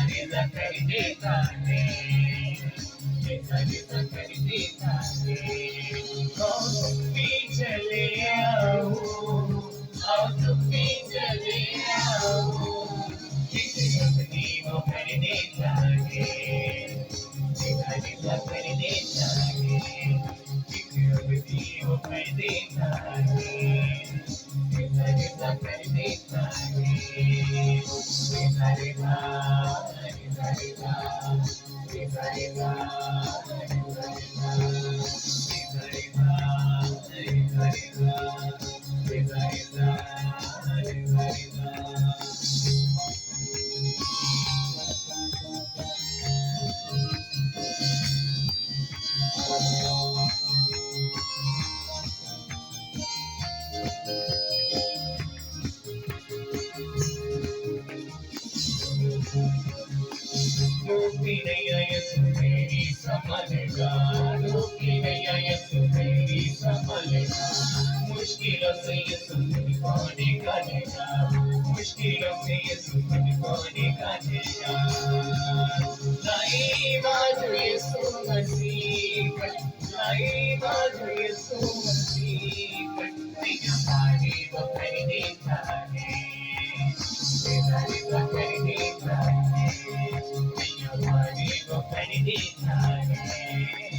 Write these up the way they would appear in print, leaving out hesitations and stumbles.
रिजा कर देता है, रिजा कर देता है। आओ तुम भी चले आओ, आओ तुम भी चले आओ, अपनी वो कर देता है, रिजा कर देता है, अपनी वो कर देता है, रिजा कर देता है। रिजा रिजा रिजा रिजा रिजा रिजा रिजा रिजा रिजा रिजा रिजा रोकी नैया यसु मेरी संभलेगा, रोकी नैया यसु मेरी संभलेगा, मुश्किलों से यसु तुझको निकालेगा, मुश्किलों से यसु तुझको निकालेगा। लाई बाजू यसु मसीह पर, लाई बाजू यसु मसीह पर, तेरा पानी वो कर देता है, तेरा रिजा कर देता है, पानी वो कर देता है,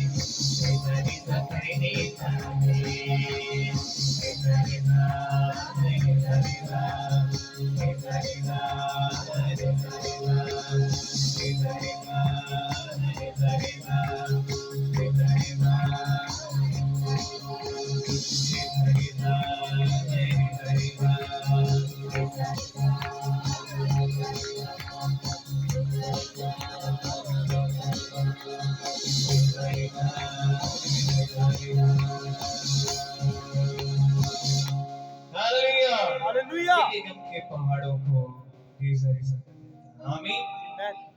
रिजा रिजा कर देता है, रिजा रिजा रिजा रिजा रिजा रिजा रिजा रिजा रिजा रिजा रिजा रिजा हालेलुया, हालेलुया। गम के पहाड़ों को रिजा रिजा कर देता। आमीन। Amen.